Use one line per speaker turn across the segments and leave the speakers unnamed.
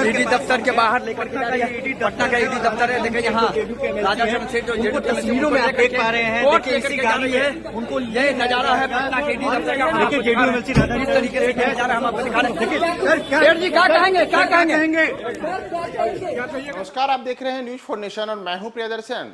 ED दफ्तर के बाहर लेकर के जा रही है। पटना का ईडी दफ्तर है। देखिए यहाँ राजा चंद्रशेखर जो जेडीयू तस्वीरों में देख पा रहे हैं, कोर्ट लेकर के जा रही है। उनको ये नजारा है पटना के ईडी दफ्तर का। देखिए जेडीयू इस तरीके से किया जा रहा है। हम आपको दिखा रहे हैं। देखिए जी क्या कहेंगे, क्या कहेंगे।
नमस्कार, आप देख रहे हैं न्यूज फॉर नेशन और मैं हूं प्रियदर्शन।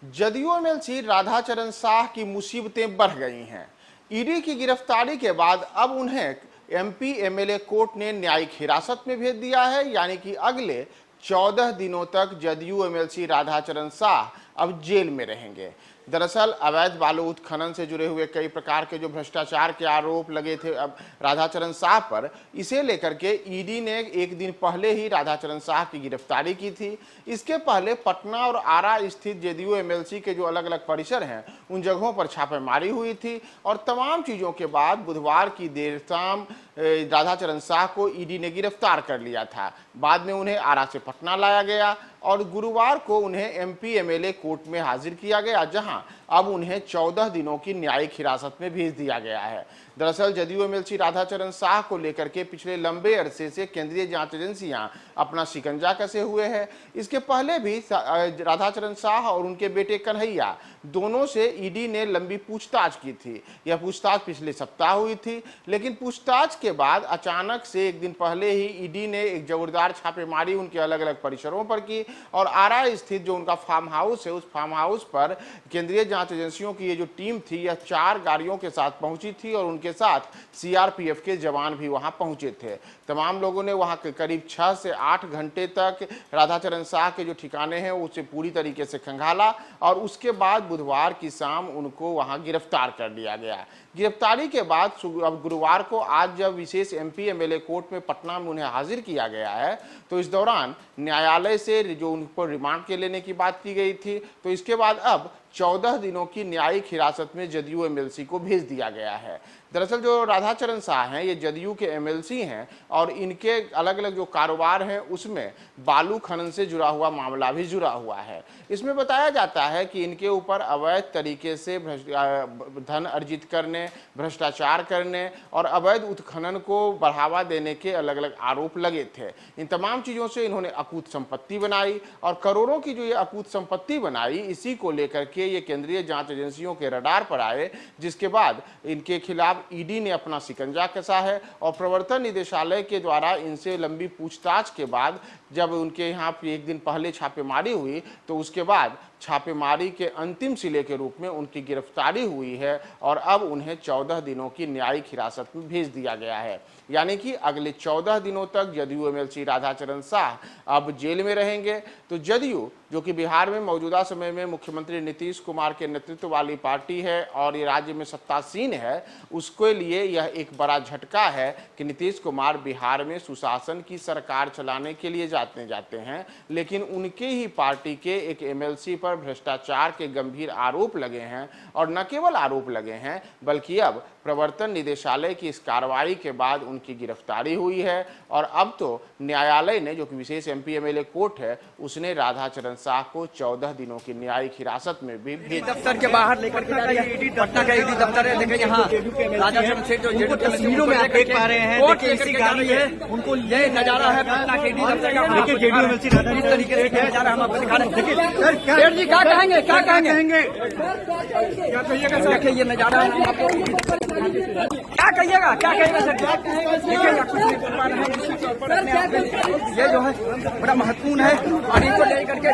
जदयू एमएलसी राधाचरण साह की मुसीबतें बढ़ गई हैं। ईडी की गिरफ्तारी के बाद अब उन्हें एमपी एमएलए कोर्ट ने न्यायिक हिरासत में भेज दिया है। यानी कि अगले 14 दिनों तक जदयू एमएलसी राधाचरण साह अब जेल में रहेंगे। दरअसल अवैध बालू उत्खनन से जुड़े हुए कई प्रकार के जो भ्रष्टाचार के आरोप लगे थे अब राधाचरण साह पर, इसे लेकर के ईडी ने एक दिन पहले ही राधाचरण साह की गिरफ्तारी की थी। इसके पहले पटना और आरा स्थित जदयू एमएलसी के जो अलग अलग परिसर हैं उन जगहों पर छापेमारी हुई थी और तमाम चीज़ों के बाद बुधवार की देर शाम राधाचरण साह को ईडी ने गिरफ्तार कर लिया था। बाद में उन्हें आरा से पटना लाया गया और गुरुवार को उन्हें एमपी एमएलए कोर्ट में हाजिर किया गया, जहां अब उन्हें 14 दिनों की न्यायिक हिरासत में भेज दिया गया है। दरअसल जदयू एमएलसी राधाचरण साह को लेकर के पिछले लंबे अरसे से केंद्रीय जांच एजेंसियां अपना शिकंजा कसे हुए हैं। इसके पहले भी राधाचरण साह और उनके बेटे कन्हैया दोनों से ईडी ने लंबी पूछताछ की थी। यह पूछताछ पिछले सप्ताह हुई थी, लेकिन पूछताछ के बाद अचानक से एक दिन पहले ही ईडी ने एक जोरदार छापेमारी उनके अलग अलग परिसरों पर की और आरा स्थित जो उनका फार्म हाउस है, उस फार्म हाउस पर केंद्रीय जांच एजेंसियों की ये जो टीम थी यह 4 गाड़ियों के साथ पहुंची थी और उनके साथ सीआरपीएफ के जवान भी वहां पहुंचे थे। तमाम लोगों ने वहां करीब 6 से 8 घंटे तक राधाचरण साह के जो ठिकाने हैं उसे पूरी तरीके से खंगाला और उसके बाद बुधवार की शाम उनको वहां गिरफ्तार कर लिया गया। गिरफ्तारी के बाद अब गुरुवार को आज जब विशेष एमपी एमएलए कोर्ट में पटना में उन्हें हाजिर किया गया है, तो इस दौरान न्यायालय से जो उन पर रिमांड के लेने की बात की गई थी, तो इसके बाद अब 14 दिनों की न्यायिक हिरासत में जदयू एमएलसी को भेज दिया गया है। दरअसल जो राधाचरण साह हैं ये जदयू के एमएलसी हैं और इनके अलग अलग जो कारोबार हैं उसमें बालू खनन से जुड़ा हुआ मामला भी जुड़ा हुआ है। इसमें बताया जाता है कि इनके ऊपर अवैध तरीके से धन अर्जित करने, भ्रष्टाचार करने और अवैध उत्खनन को बढ़ावा देने के अलग अलग आरोप लगे थे। इन तमाम चीज़ों से इन्होंने अकूत संपत्ति बनाई और करोड़ों की जो ये अकूत संपत्ति बनाई, इसी को लेकर के ये केंद्रीय जांच एजेंसियों के रडार पर आए, जिसके बाद इनके खिलाफ ईडी ने अपना शिकंजा कसा है और प्रवर्तन निदेशालय के द्वारा इनसे लंबी पूछताछ के बाद जब उनके यहाँ एक दिन पहले छापेमारी हुई, तो उसके बाद छापेमारी के अंतिम सिले के रूप में उनकी गिरफ्तारी हुई है और अब उन्हें 14 दिनों की न्यायिक हिरासत में भेज दिया गया है। यानी कि अगले 14 दिनों तक जदयू एमएलसी राधाचरण साह अब जेल में रहेंगे। तो जदयू जो कि बिहार में मौजूदा समय में मुख्यमंत्री नीतीश कुमार के नेतृत्व वाली पार्टी है और ये राज्य में सत्तासीन है, उसके लिए यह एक बड़ा झटका है कि नीतीश कुमार बिहार में सुशासन की सरकार चलाने के लिए जाते हैं, लेकिन उनके ही पार्टी के एक एमएलसी पर भ्रष्टाचार के गंभीर आरोप लगे हैं और न केवल आरोप लगे हैं बल्कि अब प्रवर्तन निदेशालय की इस कार्रवाई के बाद उनकी गिरफ्तारी हुई है और अब तो न्यायालय ने, जो कि विशेष एमपी एमएलए कोर्ट है, उसने राधाचरण साह को 14 दिनों की न्यायिक हिरासत में भी भेज
दफ्तर के बाहर लेकर के जा रही है। पटना का ईडी दफ्तर है। देखिए यहाँ राजा चंद्रशेखर जो जेडीयू तस्वीरों में देख पा रहे हैं, कोर्ट लेकर के जा रही है। उनको ये नजारा है पटना के ईडी दफ्तर का। देखिए जेडीयू इस तरीके से किया जा रहा है। हम आपको दिखा रहे हैं। देखिए जी क्या कहेंगे, क्या कहेंगे। देखिए ये नजारा है आपको, क्या कहिएगा, क्या कहेगा सर। देखिएगा कुछ नहीं कर पा रहे हैं। ये जो है बड़ा महत्वपूर्ण है और इनको लेकर के